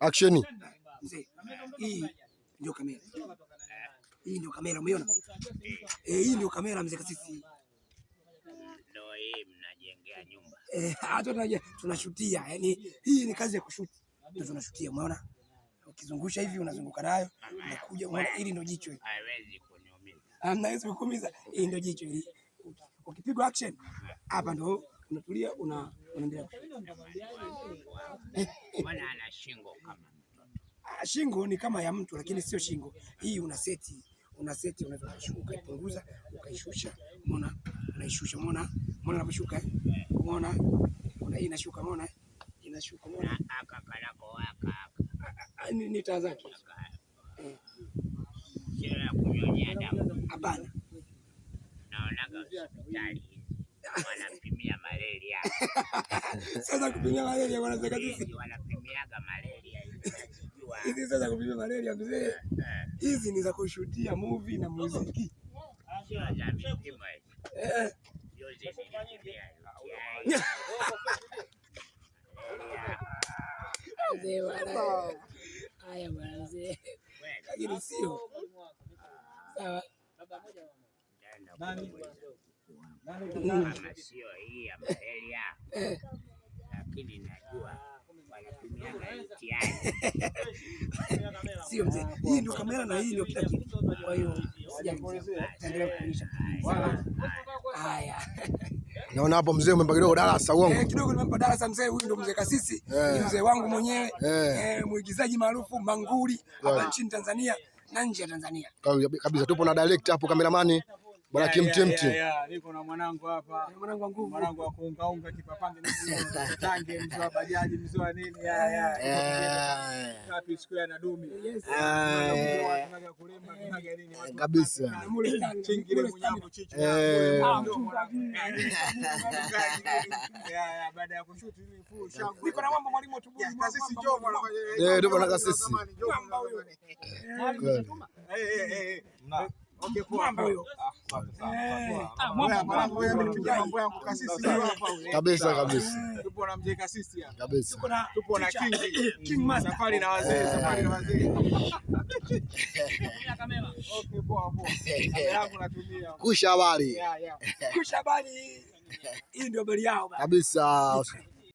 Action. Mzee, hii ndio kamera. Hii ndio kamera, umeona? Hii ndio kamera mzee Kasisi. Ndio hii mnajengea nyumba. Hata tunashutia. Yaani hii ni kazi ya kushuti. Ndio tunashutia, umeona? Ukizungusha hivi unazunguka nayo, unakuja unaona hili ndio jicho hili. Haiwezi kuniumiza. Haiwezi kukuumiza. Hii ndio jicho hili. Ukipigwa action hapa ndio unatulia unaendelea. Maana ana shingo kama mtoto. Shingo ni kama ya mtu lakini sio shingo. Hii una seti unaweza kushuka ipunguza ukaishusha. Umeona? Unaishusha umeona? Umeona unaposhuka? Umeona? Hii inashuka umeona? Inashuka umeona? Aka kalako waka. Ni taa zake. Sio kunyonyea damu. Hapana. Naonaga hospitali wanapimia malaria. Sasa kupimia malaria wanataka sisi. Wanapimiaga malaria hizi sasa kupimia malaria mzee. Hizi ni za kushutia movie na muziki. Sio za vipimo hizi. Yote ni haya mzee. Lakini sio. Sawa. Kama sio hii ya malaria. Lakini najua wanapimiaga mtihani. Sio mzee. Hii ndio kamera na hii ndio kila kitu. Kwa hiyo sijaendelea kuonyesha. Haya. Naona hapo mzee umempa kidogo darasa uongo. Kidogo nimempa darasa mzee. Huyu ndio mzee Kasisi. Ni mzee wangu mwenyewe. Muigizaji maarufu manguli hapa nchini Tanzania na nje ya Tanzania. Kabisa tupo na director hapo kameramani. Bwana Kimtimti. Niko na mwanangu hapa. Mwanangu wa nguvu. Mwanangu wa kuungaunga kipapange na tange mzee wa bajaji mzee wa nini Kapi square na dumi. Kabisa. Chingile mnyambo chichi. Baada ya kushuti ni full shangwe. Niko na mambo mwalimu tu. Kasisi njoo bwana. Tupo na Kasisi. Okay, poa huyo. Kabisa. Tupo na mzee Kasisi hapa. Kabisa. Tupo na King Master. Safari na wazee. Okay, poa. Kamera yangu natumia. Kusha habari. Kusha habari. Hii ndio habari yao kabisa.